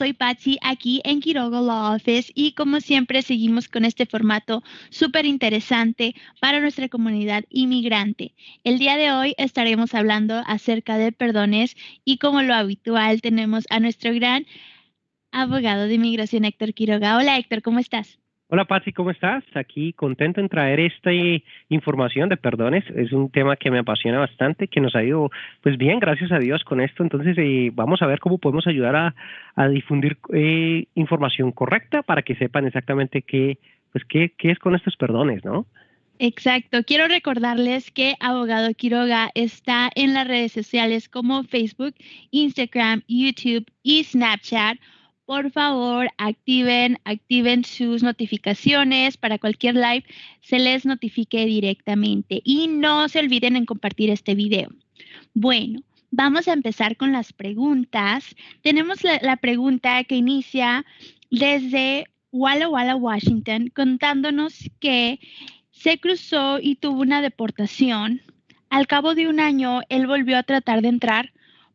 soy Patsy aquí en Quiroga Law Office y como siempre seguimos con este formato súper interesante para nuestra comunidad inmigrante. El día de hoy estaremos hablando acerca de perdones y como lo habitual tenemos a nuestro gran abogado de inmigración Héctor Quiroga. Hola Héctor, ¿cómo estás? Hola Patsy, ¿cómo estás? Aquí contento en traer esta información de perdones. Es un tema que me apasiona bastante, que nos ha ido pues bien, gracias a Dios con esto. Entonces vamos a ver cómo podemos ayudar a difundir información correcta para que sepan exactamente qué es con estos perdones, ¿no? Exacto. Quiero recordarles que Abogado Quiroga está en las redes sociales como Facebook, Instagram, YouTube y Snapchat. Por favor, activen sus notificaciones para cualquier live se les notifique directamente y no se olviden en compartir este video. Bueno, vamos a empezar con las preguntas. Tenemos la pregunta que inicia desde Walla Walla, Washington, contándonos que se cruzó y tuvo una deportación. Al cabo de un año, él volvió a tratar de entrar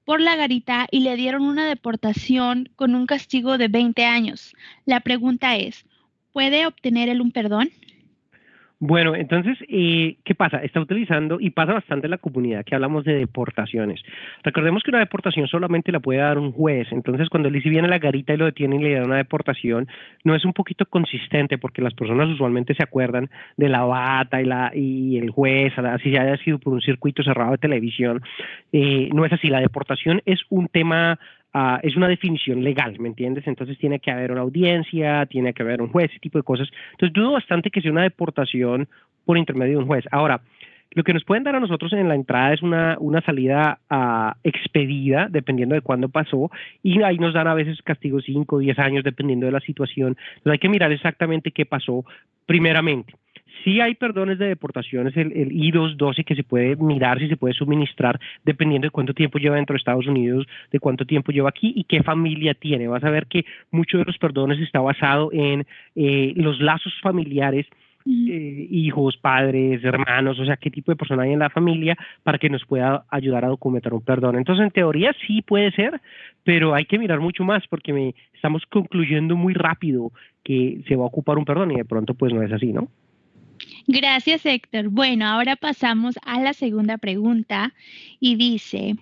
por la garita y le dieron una deportación con un castigo de 20 años. La pregunta es, ¿puede obtener él un perdón? Bueno, entonces, ¿qué pasa? Está utilizando, y pasa bastante en la comunidad, que hablamos de deportaciones. Recordemos que una deportación solamente la puede dar un juez, entonces cuando él si viene a la garita y lo detienen y le dan una deportación, no es un poquito consistente, porque las personas usualmente se acuerdan de la bata y el juez, así haya sido por un circuito cerrado de televisión. No es así, la deportación es un tema es una definición legal, ¿me entiendes? Entonces tiene que haber una audiencia, tiene que haber un juez, ese tipo de cosas. Entonces dudo bastante que sea una deportación por intermedio de un juez. Ahora, lo que nos pueden dar a nosotros en la entrada es una salida expedida, dependiendo de cuándo pasó, y ahí nos dan a veces castigos 5 o 10 años, dependiendo de la situación. Entonces hay que mirar exactamente qué pasó primeramente. Sí hay perdones de deportaciones, el I-212 que se puede mirar si se puede suministrar dependiendo de cuánto tiempo lleva dentro de Estados Unidos, de cuánto tiempo lleva aquí y qué familia tiene. Vas a ver que muchos de los perdones está basado en los lazos familiares, hijos, padres, hermanos, o sea, qué tipo de persona hay en la familia para que nos pueda ayudar a documentar un perdón. Entonces, en teoría sí puede ser, pero hay que mirar mucho más porque estamos concluyendo muy rápido que se va a ocupar un perdón y de pronto pues no es así, ¿no? Gracias, Héctor. Bueno, ahora pasamos a la segunda pregunta y dice,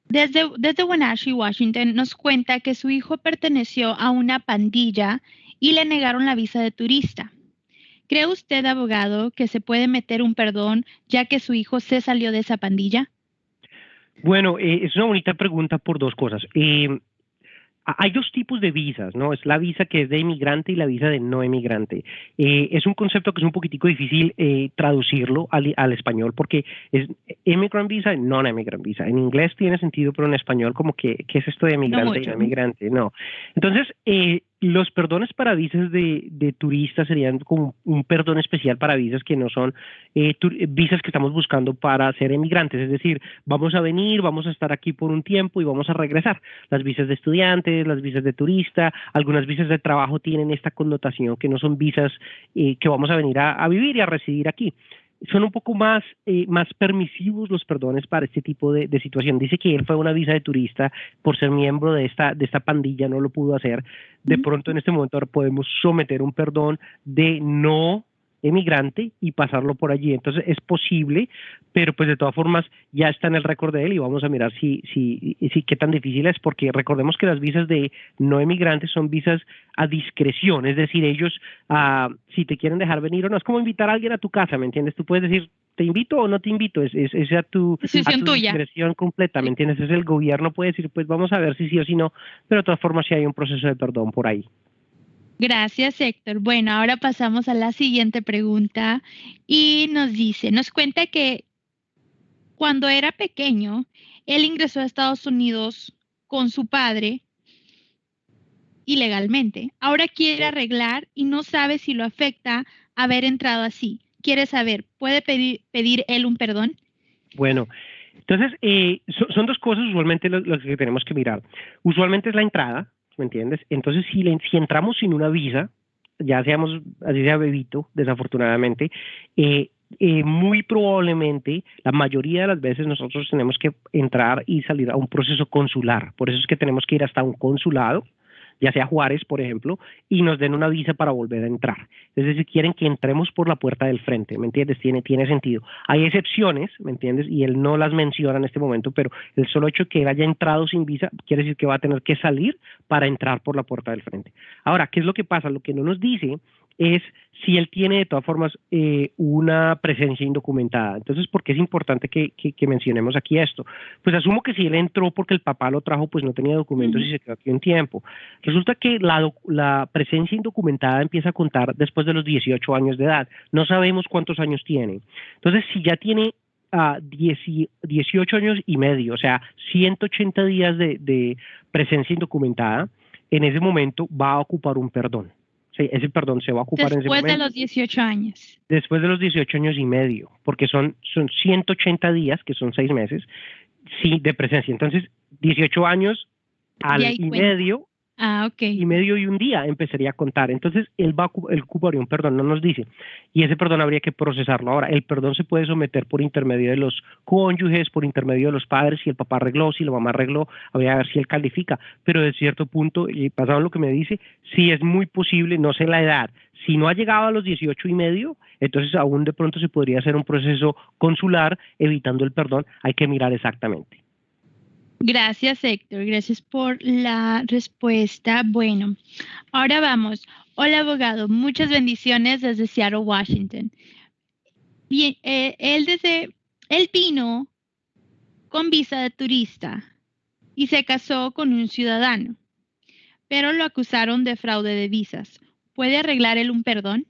desde Wenatchee, Washington, nos cuenta que su hijo perteneció a una pandilla y le negaron la visa de turista. ¿Cree usted, abogado, que se puede meter un perdón ya que su hijo se salió de esa pandilla? Bueno, es una bonita pregunta por dos cosas. Hay dos tipos de visas, ¿no? Es la visa que es de inmigrante y la visa de no inmigrante. Es un concepto que es un poquitico difícil traducirlo al español porque es immigrant visa y non-immigrant visa. En inglés tiene sentido, pero en español como que, ¿qué es esto de inmigrante y no inmigrante? No. Entonces, los perdones para visas de turistas serían como un perdón especial para visas que no son visas que estamos buscando para ser emigrantes, es decir, vamos a venir, vamos a estar aquí por un tiempo y vamos a regresar. Las visas de estudiantes, las visas de turista, algunas visas de trabajo tienen esta connotación que no son visas que vamos a venir a vivir y a residir aquí. Son un poco más permisivos los perdones para este tipo de situación. Dice que él fue a una visa de turista por ser miembro de esta pandilla, no lo pudo hacer. De pronto en este momento ahora podemos someter un perdón de no emigrante y pasarlo por allí. Entonces es posible, pero pues de todas formas ya está en el récord de él y vamos a mirar si qué tan difícil es, porque recordemos que las visas de no emigrantes son visas a discreción, es decir, ellos si te quieren dejar venir o no, es como invitar a alguien a tu casa, ¿me entiendes? Tú puedes decir, te invito o no te invito, es a tu discreción completa, ¿me entiendes? Es el gobierno puede decir, pues vamos a ver si sí o si no, pero de todas formas sí hay un proceso de perdón por ahí. Gracias, Héctor. Bueno, ahora pasamos a la siguiente pregunta y nos cuenta que cuando era pequeño, él ingresó a Estados Unidos con su padre ilegalmente. Ahora quiere arreglar y no sabe si lo afecta haber entrado así. Quiere saber, ¿puede pedir él un perdón? Bueno, entonces son dos cosas usualmente lo que tenemos que mirar. Usualmente es la entrada, ¿me entiendes? Entonces si entramos sin una visa, ya seamos, así sea bebito, desafortunadamente, muy probablemente, la mayoría de las veces nosotros tenemos que entrar y salir a un proceso consular. Por eso es que tenemos que ir hasta un consulado, ya sea Juárez, por ejemplo, y nos den una visa para volver a entrar. Es decir, quieren que entremos por la puerta del frente, ¿me entiendes? Tiene sentido. Hay excepciones, ¿me entiendes? Y él no las menciona en este momento, pero el solo hecho de que él haya entrado sin visa quiere decir que va a tener que salir para entrar por la puerta del frente. Ahora, ¿qué es lo que pasa? Lo que no nos dice es si él tiene de todas formas una presencia indocumentada. Entonces, ¿por qué es importante que mencionemos aquí esto? Pues asumo que si él entró porque el papá lo trajo, pues no tenía documentos y se quedó aquí un tiempo. Resulta que la presencia indocumentada empieza a contar después de los 18 años de edad. No sabemos cuántos años tiene. Entonces, si ya tiene 18 años y medio, o sea, 180 días de presencia indocumentada, en ese momento va a ocupar un perdón. Sí, ese perdón se va a ocupar en ese momento. Después de los 18 años. Después de los 18 años y medio, porque son 180 días, que son 6 meses, sí, de presencia. Entonces, 18 años y medio, y medio y un día empezaría a contar. Entonces, él ocuparía un perdón, no nos dice. Y ese perdón habría que procesarlo. Ahora, el perdón se puede someter por intermedio de los cónyuges, por intermedio de los padres, si el papá arregló, si la mamá arregló, habría que ver si él califica. Pero de cierto punto, y pasado lo que me dice, sí es muy posible, no sé la edad, si no ha llegado a los 18 y medio, entonces aún de pronto se podría hacer un proceso consular evitando el perdón. Hay que mirar exactamente. Gracias, Héctor. Gracias por la respuesta. Bueno, ahora vamos. Hola, abogado. Muchas bendiciones desde Seattle, Washington. Bien, él vino con visa de turista y se casó con un ciudadano, pero lo acusaron de fraude de visas. ¿Puede arreglar él un perdón?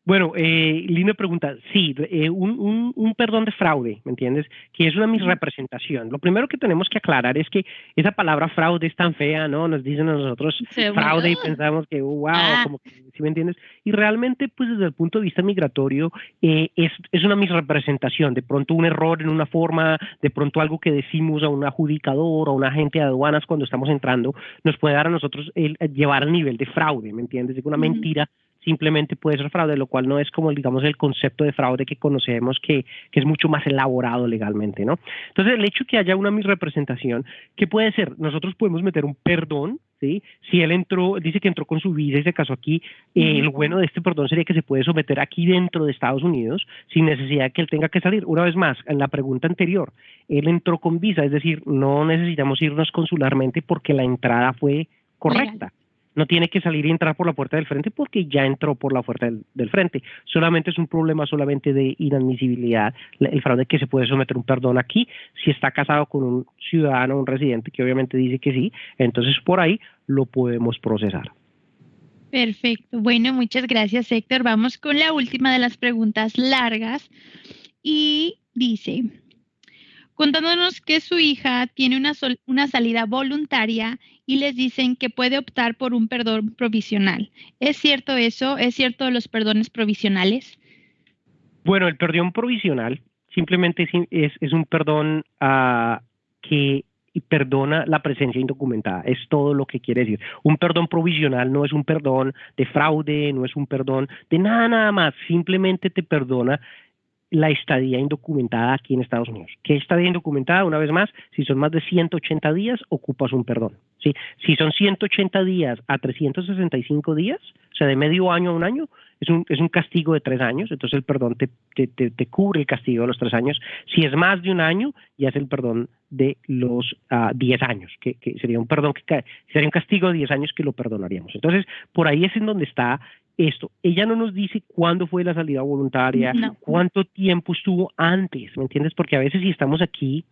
Bueno, linda pregunta. Sí, un perdón de fraude, ¿me entiendes? Que es una misrepresentación. Lo primero que tenemos que aclarar es que esa palabra fraude es tan fea, ¿no? Nos dicen a nosotros fraude y pensamos que, wow, como que, ¿sí me entiendes? Y realmente, pues desde el punto de vista migratorio, es una misrepresentación. De pronto un error en una forma, de pronto algo que decimos a un adjudicador o a un agente de aduanas cuando estamos entrando, nos puede dar a nosotros llevar al nivel de fraude, ¿me entiendes? Es una mentira simplemente puede ser fraude, lo cual no es como, digamos, el concepto de fraude que conocemos, que es mucho más elaborado legalmente, ¿no? Entonces, el hecho de que haya una misrepresentación, ¿qué puede ser? Nosotros podemos meter un perdón, ¿sí? Si él dice que entró con su visa y se casó aquí, lo bueno de este perdón sería que se puede someter aquí dentro de Estados Unidos sin necesidad de que él tenga que salir. Una vez más, en la pregunta anterior, él entró con visa, es decir, no necesitamos irnos consularmente porque la entrada fue correcta. No tiene que salir y entrar por la puerta del frente porque ya entró por la puerta del frente. Solamente es un problema solamente de inadmisibilidad, el fraude, que se puede someter un perdón aquí. Si está casado con un ciudadano, un residente, que obviamente dice que sí, entonces por ahí lo podemos procesar. Perfecto. Bueno, muchas gracias, Héctor. Vamos con la última de las preguntas largas. Y dice, contándonos que su hija tiene una salida voluntaria y les dicen que puede optar por un perdón provisional. ¿Es cierto eso? ¿Es cierto los perdones provisionales? Bueno, el perdón provisional simplemente es un perdón que perdona la presencia indocumentada, es todo lo que quiere decir. Un perdón provisional no es un perdón de fraude, no es un perdón de nada más, simplemente te perdona la estadía indocumentada aquí en Estados Unidos. ¿Qué estadía indocumentada? Una vez más, si son más de 180 días, ocupas un perdón. ¿Sí? Si son 180 días a 365 días, o sea, de medio año a un año, es un castigo de 3 años, entonces el perdón te cubre el castigo de los 3 años. Si es más de un año, ya es el perdón de los 10 años, que sería un perdón, sería un castigo de 10 años que lo perdonaríamos. Entonces, por ahí es en donde está esto. Ella no nos dice cuándo fue la salida voluntaria, cuánto tiempo estuvo antes, ¿me entiendes? Porque a veces si estamos aquí,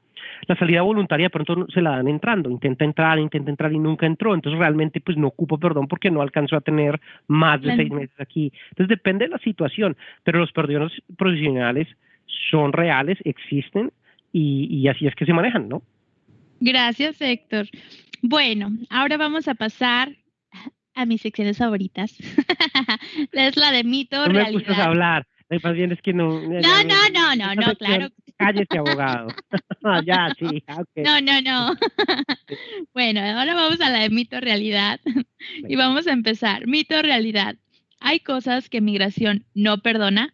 la salida voluntaria de pronto se la dan entrando, intenta entrar y nunca entró, entonces realmente pues no ocupa perdón porque no alcanzó a tener más de 6 meses aquí. Entonces depende de la situación, pero los perdones provisionales son reales, existen y así es que se manejan, ¿no? Gracias, Héctor. Bueno, ahora vamos a pasar a mis secciones favoritas. Es la de mito o realidad. No me gustas hablar. Más bien es que no. No, claro. Cállese, abogado. Ya, sí. Okay. No. Bueno, ahora vamos a la de mito o realidad. Y vamos a empezar. Mito o realidad. ¿Hay cosas que migración no perdona?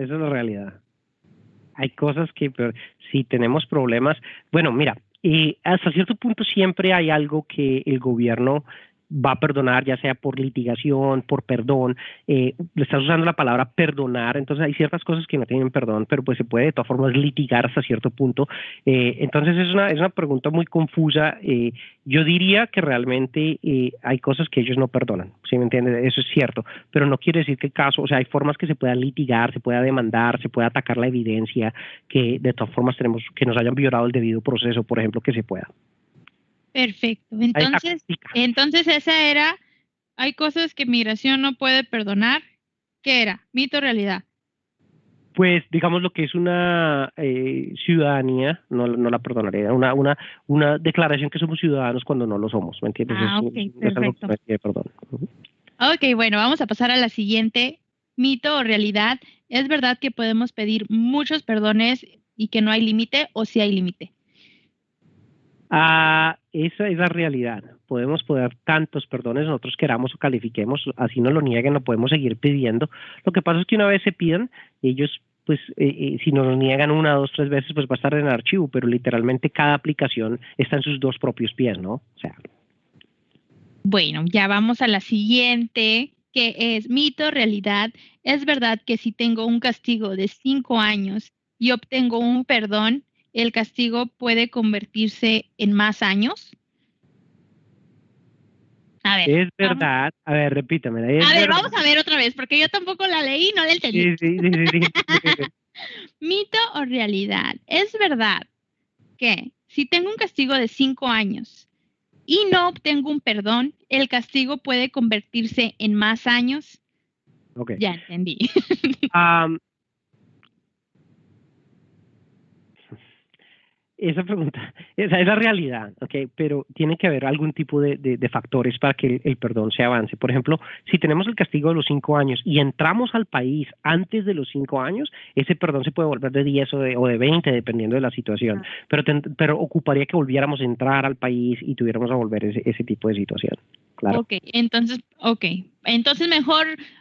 esa es la realidad. Hay cosas que, pero si tenemos problemas, bueno, mira, hasta cierto punto siempre hay algo que el gobierno va a perdonar, ya sea por litigación, por perdón. Le estás usando la palabra perdonar, entonces hay ciertas cosas que no tienen perdón, pero pues se puede de todas formas litigar hasta cierto punto. Entonces es una pregunta muy confusa. Yo diría que realmente hay cosas que ellos no perdonan, ¿sí me entiendes? Eso es cierto, pero no quiere decir que el caso, o sea, hay formas que se pueda litigar, se pueda demandar, se pueda atacar la evidencia, que de todas formas tenemos que nos hayan violado el debido proceso, por ejemplo, que se pueda. Perfecto. Entonces esa era, hay cosas que migración no puede perdonar. ¿Qué era? ¿Mito o realidad? Pues digamos lo que es una ciudadanía, no la perdonaría, una declaración que somos ciudadanos cuando no lo somos, ¿me entiendes? Ok, Es algo que perfecto. no tiene perdón. Ok, bueno, vamos a pasar a la siguiente. ¿Mito o realidad? ¿Es verdad que podemos pedir muchos perdones y que no hay límite o sí hay límite? Esa es la realidad. Podemos poder tantos perdones nosotros queramos o califiquemos, así nos lo nieguen, lo podemos seguir pidiendo. Lo que pasa es que una vez se pidan, ellos pues si nos lo niegan 1, 2, 3 veces, pues va a estar en el archivo, pero literalmente cada aplicación está en sus 2 propios pies, ¿no? O sea. Bueno, ya vamos a la siguiente, que es mito o realidad. ¿Es verdad que si tengo un castigo de 5 años y obtengo un perdón, el castigo puede convertirse en más años? A ver. Es verdad, a ver, repítamela. A ver, vamos a ver otra vez, porque yo tampoco la leí y no la entendí. Sí. ¿Mito o realidad? ¿Es verdad que si tengo un castigo de 5 años y no obtengo un perdón, el castigo puede convertirse en más años? Okay. Ya entendí. Esa pregunta, esa es la realidad, ¿ok? Pero tiene que haber algún tipo de factores para que el perdón se avance. Por ejemplo, si tenemos el castigo de los 5 años y entramos al país antes de los 5 años, ese perdón se puede volver de 10 o de 20, dependiendo de la situación. Pero ocuparía que volviéramos a entrar al país y tuviéramos a volver ese tipo de situación. Claro. Ok, entonces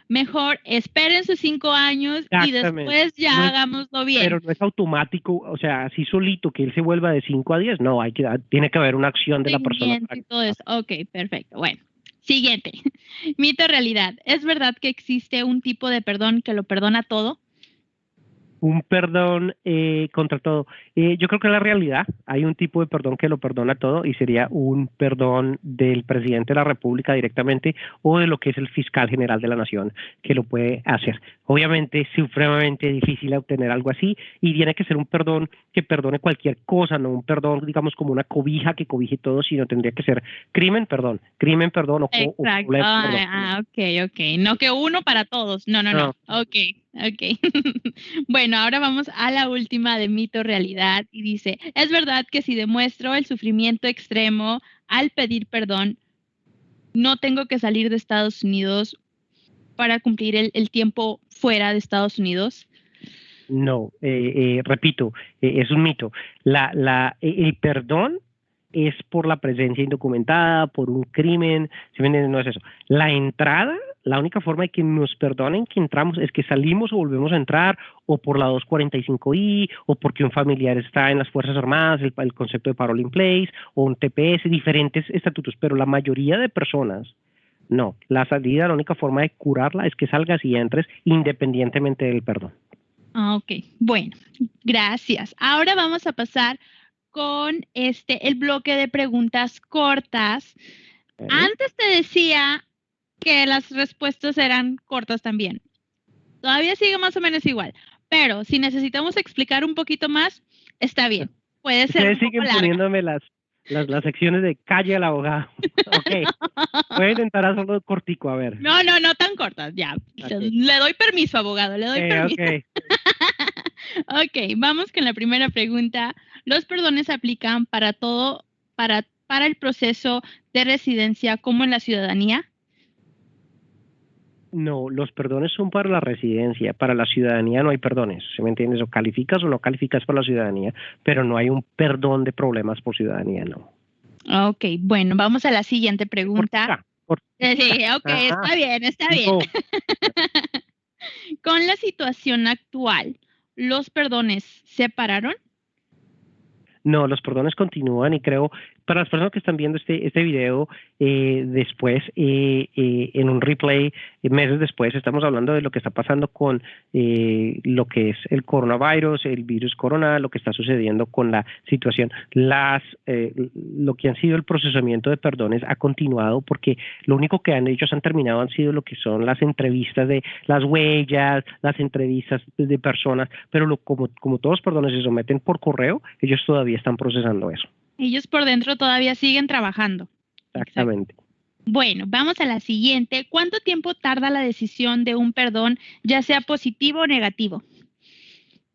mejor esperen sus 5 años y después ya hagámoslo bien. Pero no es automático, o sea, así solito que él se vuelva de 5 a 10, no, tiene que haber una acción de la persona. Y todo eso. Ok, perfecto. Bueno, siguiente. Mito o realidad. ¿Es verdad que existe un tipo de perdón que lo perdona todo? Un perdón contra todo. Yo creo que en la realidad hay un tipo de perdón que lo perdona todo y sería un perdón del presidente de la República directamente o de lo que es el fiscal general de la nación que lo puede hacer. Obviamente es supremamente difícil obtener algo así y tiene que ser un perdón que perdone cualquier cosa, no un perdón digamos como una cobija que cobije todo, sino tendría que ser crimen, perdón o exacto. Ok. No que uno para todos. No. Ok. Bueno, ahora vamos a la última de mito realidad y dice, ¿es verdad que si demuestro el sufrimiento extremo al pedir perdón, no tengo que salir de Estados Unidos para cumplir el tiempo fuera de Estados Unidos? No, repito, es un mito. El perdón es por la presencia indocumentada, por un crimen, ¿sí me entiendes? No es eso. La entrada, la única forma de que nos perdonen que entramos es que salimos o volvemos a entrar, o por la 245I, o porque un familiar está en las Fuerzas Armadas, el concepto de parole in place, o un TPS, diferentes estatutos, pero la mayoría de personas, no. La salida, la única forma de curarla es que salgas y entres independientemente del perdón. Ok, bueno, gracias. Ahora vamos a pasar con el bloque de preguntas cortas. Antes te decía que las respuestas eran cortas también. Todavía sigue más o menos igual, pero si necesitamos explicar un poquito más, está bien. Puede ser Ustedes siguen poniéndome las secciones de calle al abogado. Ok. Voy a intentar hacerlo cortico, a ver. No tan cortas, ya. Okay. Le doy permiso, abogado, le doy permiso. Okay. Ok, vamos con la primera pregunta. ¿Los perdones se aplican para todo, para el proceso de residencia como en la ciudadanía? No, los perdones son para la residencia, para la ciudadanía no hay perdones, ¿sí me entiendes? O calificas o no calificas para la ciudadanía, pero no hay un perdón de problemas por ciudadanía, no. Ok, bueno, vamos a la siguiente pregunta. Sí, ok, está bien. Con la situación actual, ¿los perdones se pararon? No, los perdones continúan y creo, para las personas que están viendo este video después, en un replay, meses después, estamos hablando de lo que está pasando con lo que es el coronavirus, el virus corona, lo que está sucediendo con la situación. Lo que han sido el procesamiento de perdones ha continuado porque lo único que ellos han terminado han sido lo que son las entrevistas de las huellas, las entrevistas de personas, pero como todos los perdones se someten por correo, ellos todavía están procesando eso. Ellos por dentro todavía siguen trabajando. Exactamente. Exacto. Bueno, vamos a la siguiente. ¿Cuánto tiempo tarda la decisión de un perdón, ya sea positivo o negativo?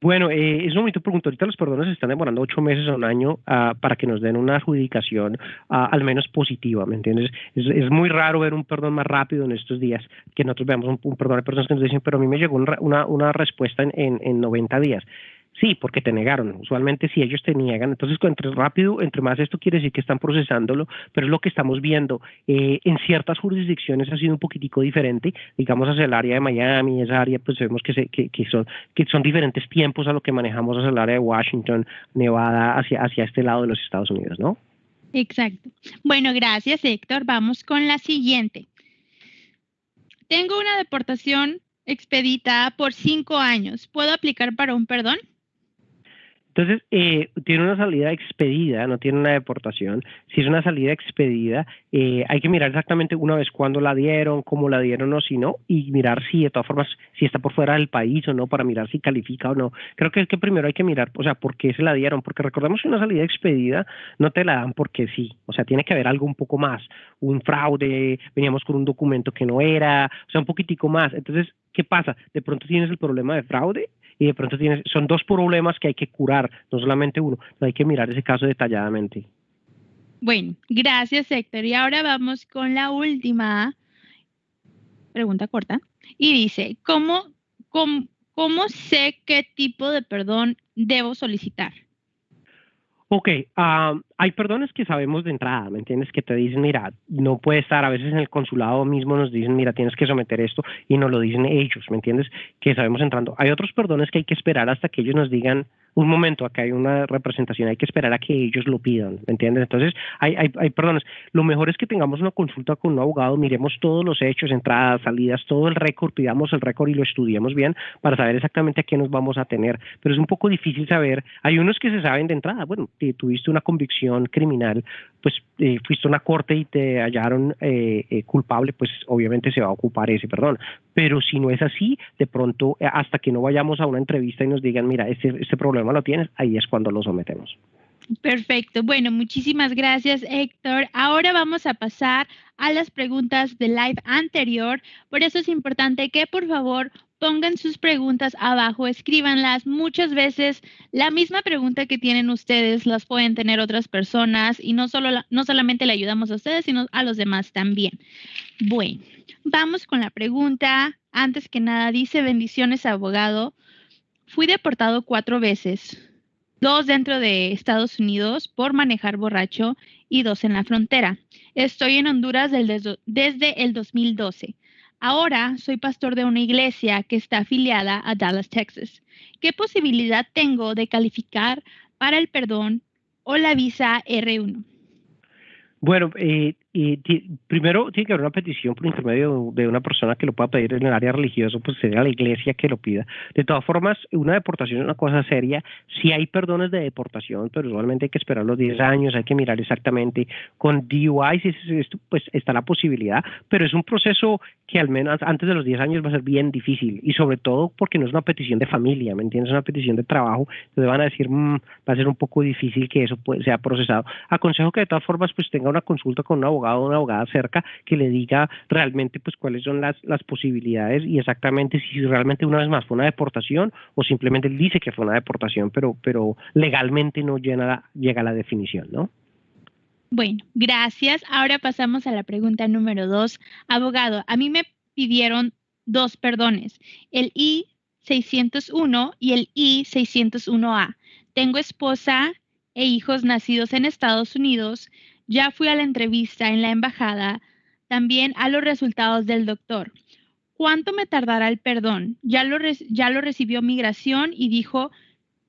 Bueno, es un bonito pregunta. Ahorita los perdones están demorando 8 meses a un año para que nos den una adjudicación al menos positiva, ¿me entiendes? Es muy raro ver un perdón más rápido en estos días, que nosotros veamos un perdón de personas que nos dicen, pero a mí me llegó una respuesta en 90 días. Sí, porque te negaron. Usualmente si ellos te niegan, entonces entre rápido, entre más esto quiere decir que están procesándolo, pero es lo que estamos viendo. En ciertas jurisdicciones ha sido un poquitico diferente, digamos hacia el área de Miami, esa área pues vemos que son diferentes tiempos a lo que manejamos hacia el área de Washington, Nevada, hacia este lado de los Estados Unidos, ¿no? Exacto. Bueno, gracias, Héctor. Vamos con la siguiente. Tengo una deportación expedita por 5 años. ¿Puedo aplicar para un perdón? Entonces, tiene una salida expedida, no tiene una deportación. Si es una salida expedida, hay que mirar exactamente una vez cuándo la dieron, cómo la dieron o si no, y mirar si de todas formas, si está por fuera del país o no, para mirar si califica o no. Creo que es que primero hay que mirar, o sea, por qué se la dieron, porque recordemos que una salida expedida no te la dan porque sí, o sea, tiene que haber algo un poco más, un fraude, veníamos con un documento que no era, o sea, un poquitico más. Entonces, ¿qué pasa? De pronto tienes el problema de fraude, y de pronto son dos problemas que hay que curar, no solamente uno, hay que mirar ese caso detalladamente. Bueno, gracias, Héctor. Y ahora vamos con la última pregunta corta. Y dice, ¿cómo sé qué tipo de perdón debo solicitar? Ok, hay perdones que sabemos de entrada, ¿me entiendes? Que te dicen, mira, no puede estar, a veces en el consulado mismo nos dicen, mira, tienes que someter esto, y nos lo dicen ellos, ¿me entiendes? Que sabemos entrando. Hay otros perdones que hay que esperar hasta que ellos nos digan, un momento, acá hay una representación, hay que esperar a que ellos lo pidan, ¿me entiendes? Entonces, hay perdones. Lo mejor es que tengamos una consulta con un abogado, miremos todos los hechos, entradas, salidas, todo el récord, pidamos el récord y lo estudiemos bien para saber exactamente a qué nos vamos a tener. Pero es un poco difícil saber, hay unos que se saben de entrada, bueno, tuviste una convicción criminal, pues fuiste a una corte y te hallaron culpable, pues obviamente se va a ocupar ese perdón. Pero si no es así, de pronto, hasta que no vayamos a una entrevista y nos digan, mira, este problema lo tienes, ahí es cuando lo sometemos. Perfecto. Bueno, muchísimas gracias, Héctor. Ahora vamos a pasar a las preguntas del live anterior. Por eso es importante que, por favor, pongan sus preguntas abajo, escríbanlas. Muchas veces la misma pregunta que tienen ustedes las pueden tener otras personas y no solamente le ayudamos a ustedes, sino a los demás también. Bueno, vamos con la pregunta. Antes que nada, dice, bendiciones, abogado. Fui deportado 4 veces. 2 dentro de Estados Unidos por manejar borracho y 2 en la frontera. Estoy en Honduras desde el 2012. Ahora soy pastor de una iglesia que está afiliada a Dallas, Texas. ¿Qué posibilidad tengo de calificar para el perdón o la visa R1? Bueno, primero tiene que haber una petición por intermedio de una persona que lo pueda pedir en el área religiosa, pues sería la iglesia que lo pida. De todas formas, una deportación es una cosa seria. Sí hay perdones de deportación, pero usualmente hay que esperar los 10 años, hay que mirar exactamente. Con DUI, pues está la posibilidad, pero es un proceso que al menos antes de los 10 años va a ser bien difícil, y sobre todo porque no es una petición de familia, ¿me entiendes? Es una petición de trabajo, entonces van a decir, va a ser un poco difícil que eso sea procesado. Aconsejo que de todas formas pues tenga una consulta con un abogado o una abogada cerca que le diga realmente pues cuáles son las posibilidades y exactamente si realmente, una vez más, fue una deportación o simplemente él dice que fue una deportación, pero legalmente no llega a la definición, ¿no? Bueno, gracias. Ahora pasamos a la pregunta número 2. Abogado, a mí me pidieron 2 perdones, el I-601 y el I-601A. Tengo esposa e hijos nacidos en Estados Unidos. Ya fui a la entrevista en la embajada, también a los resultados del doctor. ¿cuánto me tardará el perdón? Ya lo recibió migración y dijo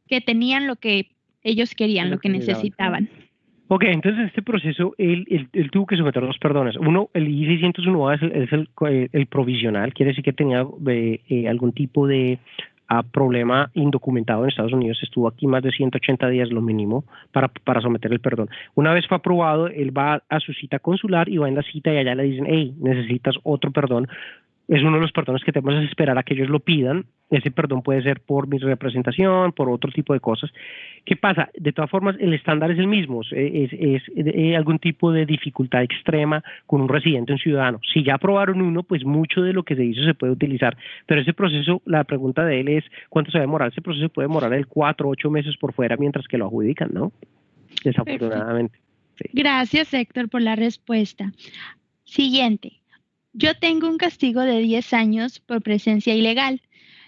que tenían lo que ellos querían, lo que necesitaban. Ok, entonces en este proceso él tuvo que someter dos perdones. Uno, el I-601A es el provisional, quiere decir que tenía algún tipo de problema indocumentado en Estados Unidos, estuvo aquí más de 180 días lo mínimo para someter el perdón. Una vez fue aprobado, él va a su cita consular y va en la cita y allá le dicen, hey, necesitas otro perdón. Es uno de los perdones que tenemos que esperar a que ellos lo pidan. Ese perdón puede ser por mi representación, por otro tipo de cosas. ¿Qué pasa? De todas formas, el estándar es el mismo, es algún tipo de dificultad extrema con un residente, un ciudadano. Si ya aprobaron uno, pues mucho de lo que se hizo se puede utilizar, pero ese proceso, la pregunta de él es, ¿cuánto se va a demorar? Ese proceso puede demorar el 4 o 8 meses por fuera mientras que lo adjudican, ¿no? Desafortunadamente. Sí. Gracias, Héctor, por la respuesta. Siguiente. Yo tengo un castigo de 10 años por presencia ilegal.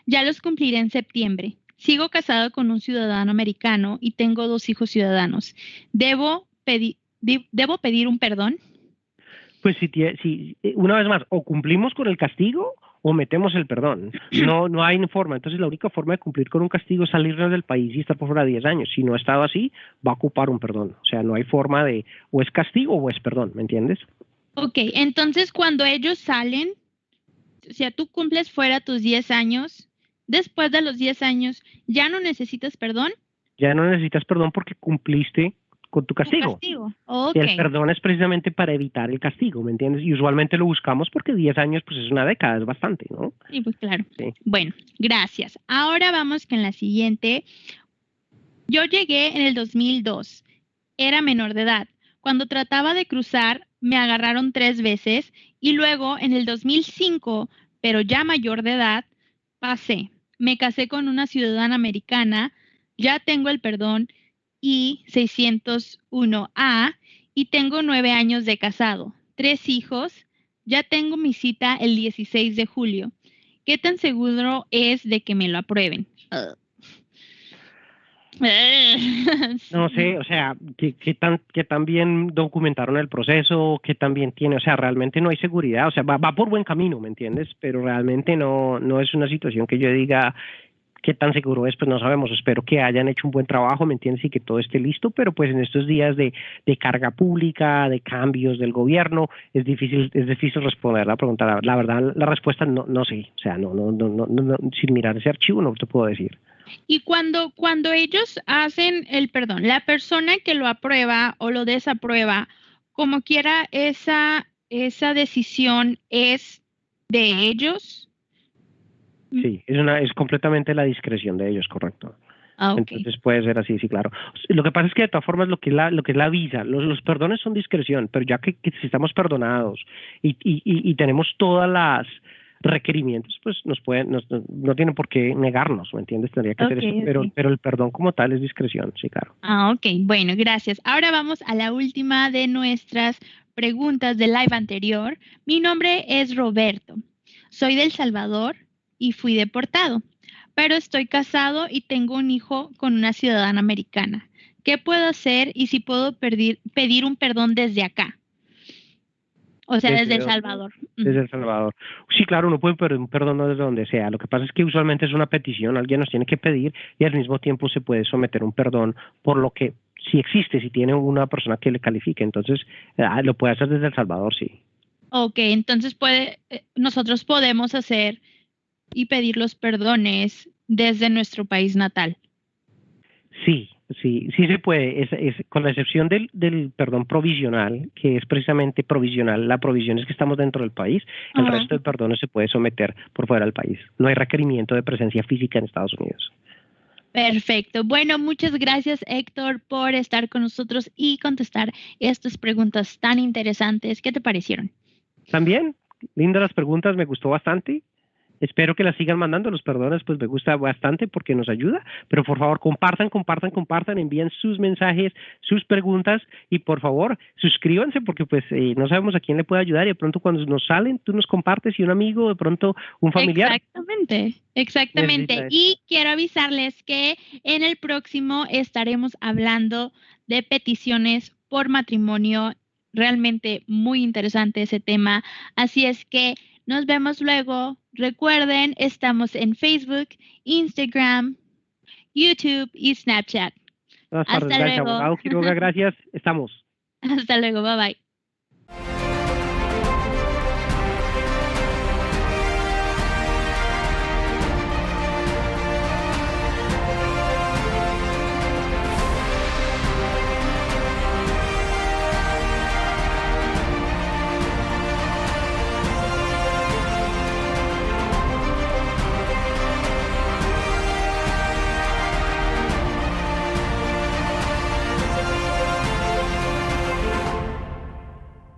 Ya los cumpliré en septiembre. Sigo casado con un ciudadano americano y tengo 2 hijos ciudadanos. ¿Debo pedir un perdón? Pues si una vez más, o cumplimos con el castigo o metemos el perdón. No hay forma. Entonces la única forma de cumplir con un castigo es salirnos del país y estar por fuera de 10 años. Si no ha estado así, va a ocupar un perdón. O sea, no hay forma de, o es castigo o es perdón, ¿me entiendes? Ok, entonces cuando ellos salen, o sea, tú cumples fuera tus 10 años, después de los 10 años, ¿ya no necesitas perdón? Ya no necesitas perdón porque cumpliste con tu castigo. Okay. El perdón es precisamente para evitar el castigo, ¿me entiendes? Y usualmente lo buscamos porque 10 años pues es una década, es bastante, ¿no? Sí, pues claro. Sí. Bueno, gracias. Ahora vamos con la siguiente. Yo llegué en el 2002. Era menor de edad. Cuando trataba de cruzar, me agarraron 3 veces y luego en el 2005, pero ya mayor de edad, pasé. Me casé con una ciudadana americana, ya tengo el perdón I-601A y tengo 9 años de casado, 3 hijos, ya tengo mi cita el 16 de julio. ¿Qué tan seguro es de que me lo aprueben? No sé, o sea, ¿qué tan bien documentaron el proceso? ¿Qué tan bien tiene? O sea, realmente no hay seguridad, o sea, va por buen camino, ¿me entiendes? Pero realmente no es una situación que yo diga qué tan seguro es, pues no sabemos. Espero que hayan hecho un buen trabajo, ¿me entiendes? Y que todo esté listo, pero pues en estos días de carga pública, de cambios del gobierno, es difícil responder la pregunta. La verdad, la respuesta no sé, o sea, no, sin mirar ese archivo no te puedo decir. Y cuando ellos hacen el perdón, la persona que lo aprueba o lo desaprueba, como quiera, esa decisión es de ellos. Sí, es completamente la discreción de ellos, correcto. Okay. Entonces puede ser así, sí, claro. Lo que pasa es que de todas formas lo que es la visa, los perdones son discreción, pero ya que si estamos perdonados y tenemos todas las requerimientos, pues no tienen por qué negarnos, ¿me entiendes? Tendría que ser eso, pero el perdón como tal es discreción, sí, claro. Ok, bueno, gracias. Ahora vamos a la última de nuestras preguntas del live anterior. Mi nombre es Roberto. Soy de El Salvador y fui deportado, pero estoy casado y tengo un hijo con una ciudadana americana. ¿Qué puedo hacer y si puedo pedir un perdón desde acá? O sea, desde El Salvador. Desde El Salvador. Sí, claro, uno puede pedir un perdón desde donde sea. Lo que pasa es que usualmente es una petición, alguien nos tiene que pedir y al mismo tiempo se puede someter un perdón por lo que si existe, si tiene una persona que le califique. Entonces, lo puede hacer desde El Salvador, sí. Ok, entonces nosotros podemos hacer y pedir los perdones desde nuestro país natal. Sí se puede, con la excepción del perdón provisional, que es precisamente provisional, la provisión es que estamos dentro del país, el resto del perdón se puede someter por fuera del país. No hay requerimiento de presencia física en Estados Unidos. Perfecto. Bueno, muchas gracias, Héctor, por estar con nosotros y contestar estas preguntas tan interesantes. ¿Qué te parecieron? También, lindas las preguntas, me gustó bastante. Espero que las sigan mandando, los perdones pues me gusta bastante porque nos ayuda, pero por favor compartan, envíen sus mensajes, sus preguntas y por favor suscríbanse porque pues no sabemos a quién le puede ayudar y de pronto cuando nos salen tú nos compartes y un amigo, de pronto un familiar. Exactamente. Y quiero avisarles que en el próximo estaremos hablando de peticiones por matrimonio, realmente muy interesante ese tema, así es que Nos vemos luego. Recuerden, estamos en Facebook, Instagram, YouTube y Snapchat. Buenas tardes, Hasta gracias, luego. abogado Quiroga, gracias, estamos. Hasta luego, bye bye.